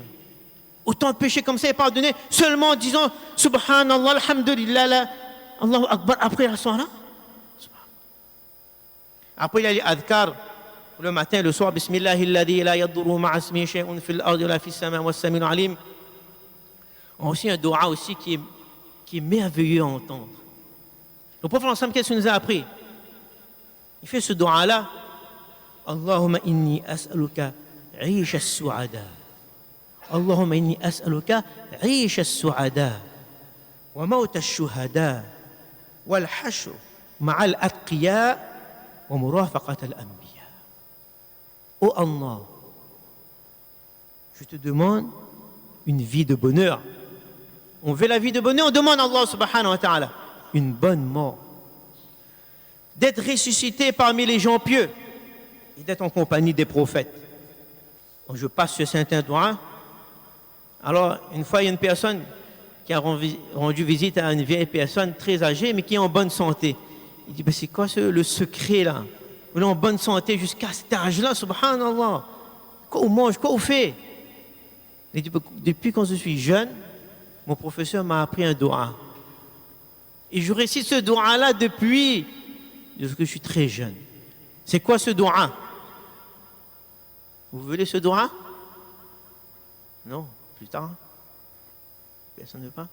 Speaker 1: Autant de péchés comme ça est pardonné seulement en disant Subhanallah, Alhamdulillah, Allahu Akbar après la salat. Après il y a les adhkar le matin et le soir. Bismillahilladhi la yadurru ma'a ismihi shay'un fil ardi wa la fis samaa'i was-sami'ul 'alim. Aussi un dua aussi qui est merveilleux à entendre. Le prophète ensemble, qu'est-ce qu'il nous a appris? Il fait ce dua là. Allahumma inni as'aluka 'aysha as-su'ada. اللهم إني أسألك عيش السعداء وموت الشهداء والحشر مع الأتقياء ومرافقة الأنبياء. Oh Allah, je te demande une vie de bonheur. On veut la vie de bonheur, on demande à Allah subhanahu wa ta'ala une bonne mort. D'être ressuscité parmi les gens pieux et d'être en compagnie des prophètes. Je passe ce saint doigt. Alors, une fois, il y a une personne qui a rendu visite à une vieille personne très âgée, mais qui est en bonne santé. Il dit, c'est quoi le secret là? On est en bonne santé jusqu'à cet âge-là, subhanallah. Quoi on mange, quoi on fait? Il dit, depuis quand je suis jeune, mon professeur m'a appris un doua. Et je récite ce doua-là depuis que je suis très jeune. C'est quoi ce doua? Vous voulez ce doua? Non. Plus tard. Personne ne veut pas.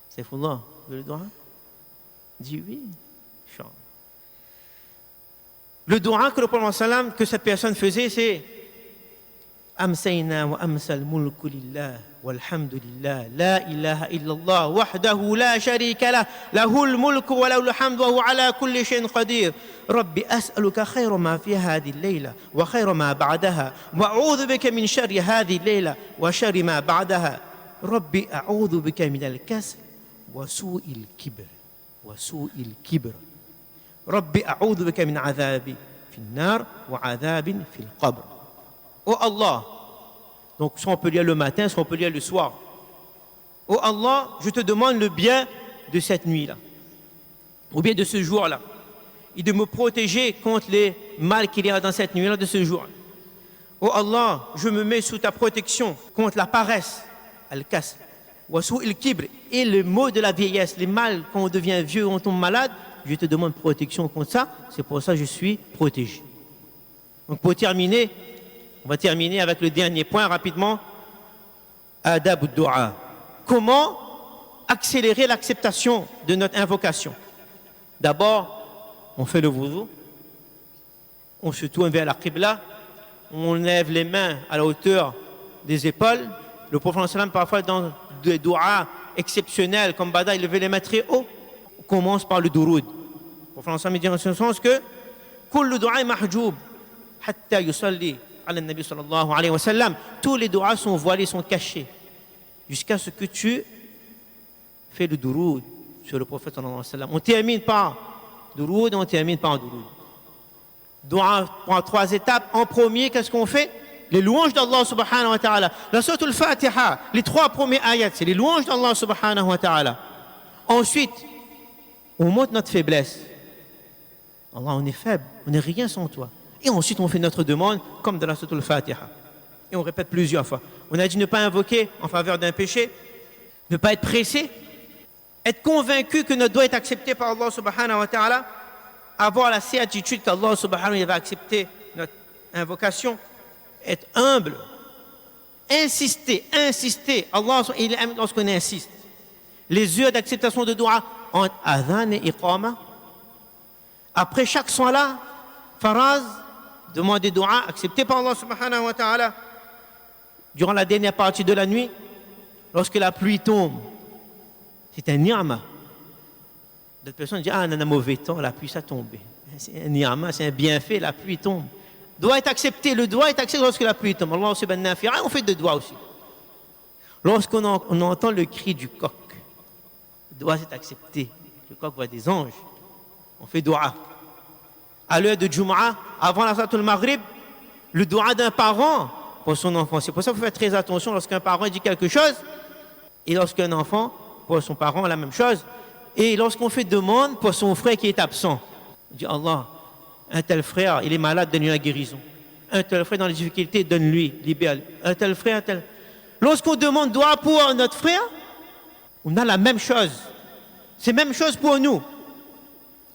Speaker 1: C'est Fullah. Vous voulez le doua? Dis oui. Le doua que le prophète sallam, que cette personne faisait, c'est Amsayna wa amsal mulku lillah walhamdulillah la ilaha illallah wahdahu la sharika lah lahul mulku wa lahul hamdu wa huwa ala kulli shay'in qadir. ربي أسألك خير ما في هذه الليلة وخير ما بعدها وأعوذ بك من شر هذه الليلة وشر ما بعدها ربي أعوذ بك من الكسل وسوء الكبر ربي أعوذ بك من عذاب في النار وعذاب في القبر. Oh Allah, donc soit on peut lire le matin, soit on peut lire le soir. Oh Allah, je te demande le bien de cette nuit-là, ou bien de ce jour-là, et de me protéger contre les mal qu'il y a dans cette nuit-là, de ce jour. Oh Allah, je me mets sous ta protection contre la paresse, al-kasl, wa su'il kibr, et le mot de la vieillesse, les mal quand on devient vieux, on tombe malade, je te demande protection contre ça, c'est pour ça que je suis protégé. Donc pour terminer, on va terminer avec le dernier point rapidement, adab ad-du'a. Comment accélérer l'acceptation de notre invocation? D'abord, on fait le wudu, on se tourne vers la qibla, on lève les mains à la hauteur des épaules. Le prophète sallam parfois dans des doigts exceptionnels comme Bada, il levait les mains très haut. On commence par le duroud. Le prophète sallam dit en ce sens que kullu du'a mahjoub hatta yusalli ala nabi sallallahu alayhi wa sallam. Tous les doigts sont voilés, sont cachés jusqu'à ce que tu fais le duroud sur le prophète sallallahu alayhi wa sallam. On termine par duroud et on termine par duroud. Doua prend 3 étapes. En premier, qu'est-ce qu'on fait? Les louanges d'Allah subhanahu wa ta'ala. La sourate al-Fatiha, les 3 premiers ayats, c'est les louanges d'Allah subhanahu wa ta'ala. Ensuite, on montre notre faiblesse. Allah, on est faible, on n'est rien sans toi. Et ensuite, on fait notre demande, comme dans la sourate al-Fatiha. Et on répète plusieurs fois. On a dit ne pas invoquer en faveur d'un péché, ne pas être pressé, être convaincu que notre doigt est accepté par Allah subhanahu wa ta'ala, avoir la certitude qu'Allah subhanahu wa ta'ala va accepter notre invocation, être humble, insister. Allah, il aime lorsqu'on insiste. Les heures d'acceptation de dua entre adhan et iqama. Après chaque salat, faraz, demander dua, accepté par Allah subhanahu wa ta'ala. Durant la dernière partie de la nuit, lorsque la pluie tombe, c'est un ni'ma. D'autres personnes disent, on a un mauvais temps, la pluie ça tombe. C'est un ni'ma, c'est un bienfait, la pluie tombe. Doit être accepté, le doigt est accepté lorsque la pluie tombe. Allah subhanahu wa ta'ala, on fait de doigts aussi. Lorsqu'on entend le cri du coq, le doigt est accepté. Le coq voit des anges. On fait doua. À l'heure de Jumu'ah, avant la Salatul Maghrib, le doua d'un parent pour son enfant. C'est pour ça qu'il faut faire très attention lorsqu'un parent dit quelque chose et lorsqu'un enfant pour son parent la même chose. Et lorsqu'on fait demande pour son frère qui est absent, on dit Allah, un tel frère, il est malade, donne-lui la guérison. Un tel frère dans les difficultés, donne-lui, libère. Un tel frère, un tel. Lorsqu'on demande doua pour notre frère, on a la même chose. C'est la même chose pour nous.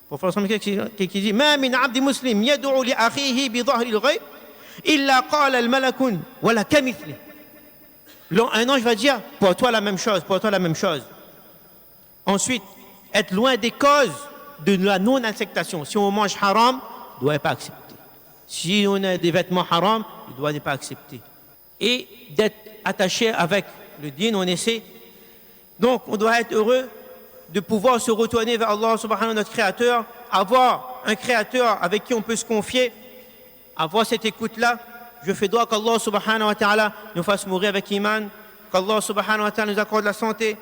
Speaker 1: Pour faire ensemble quelqu'un qui dit Ma min abdi muslim yad'u li akhihi bi dhahri al-ghayb illa qala al-malakun wa la kamithli. Un ange va dire pour toi la même chose, pour toi la même chose. Ensuite, être loin des causes de la non-acceptation. Si on mange haram, il ne doit pas accepter. Si on a des vêtements haram, il ne doit pas accepter. Et d'être attaché avec le dîn, on essaie. Donc, on doit être heureux de pouvoir se retourner vers Allah subhanahu wa ta'ala, notre créateur, avoir un créateur avec qui on peut se confier, avoir cette écoute-là. Je fais droit qu'Allah subhanahu wa ta'ala nous fasse mourir avec iman, qu'Allah subhanahu wa ta'ala nous accorde la santé,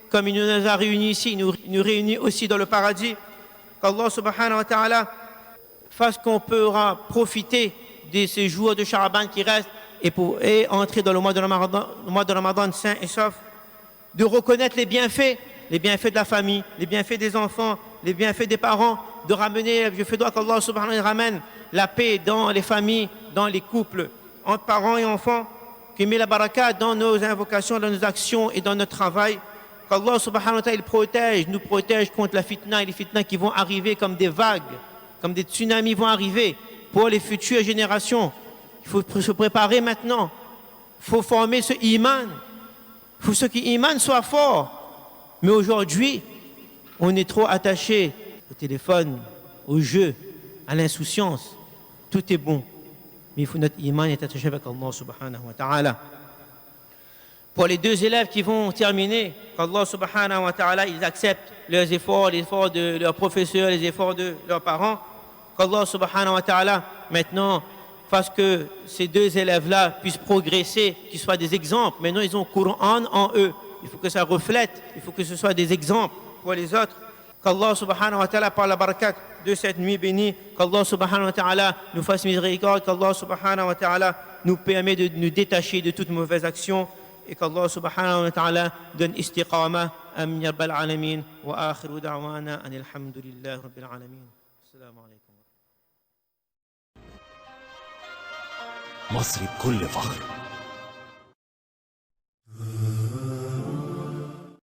Speaker 1: comme il nous a réunis ici, il nous réunit aussi dans le paradis, qu'Allah subhanahu wa ta'ala fasse qu'on pourra profiter de ces jours de Sha'ban qui restent et entrer dans le mois de Ramadan saint et sauf, de reconnaître les bienfaits de la famille, les bienfaits des enfants, les bienfaits des parents, de ramener, je fais droit qu'Allah subhanahu wa ta'ala ramène la paix dans les familles, dans les couples, entre parents et enfants, qu'il met la baraka dans nos invocations, dans nos actions et dans notre travail, qu'Allah subhanahu wa ta'ala nous protège contre la fitna et les fitnas qui vont arriver comme des vagues, comme des tsunamis vont arriver pour les futures générations. Il faut se préparer maintenant, il faut former ce iman, il faut que ce iman soit fort. Mais aujourd'hui, on est trop attaché au téléphone, au jeu, à l'insouciance. Tout est bon. Mais il faut notre iman est attaché avec Allah subhanahu wa ta'ala. Pour les deux élèves qui vont terminer, qu'Allah subhanahu wa ta'ala, ils acceptent leurs efforts, les efforts de leurs professeurs, les efforts de leurs parents. Qu'Allah subhanahu wa ta'ala, maintenant, fasse que ces deux élèves-là puissent progresser, qu'ils soient des exemples. Maintenant, ils ont le Coran en eux. Il faut que ça reflète, il faut que ce soit des exemples pour les autres. Qu'Allah subhanahu wa ta'ala, par la barakat de cette nuit bénie, qu'Allah subhanahu wa ta'ala nous fasse miséricorde, qu'Allah subhanahu wa ta'ala nous permet de nous détacher de toutes mauvaises actions et qu'Allah subhanahu wa ta'ala donne istiqama. Amin ya rabbal alamin. Wa akhiru da'wana anil hamdulillahi rabbil alamin. Assalamu alaikum.
Speaker 2: مصر بكل فخر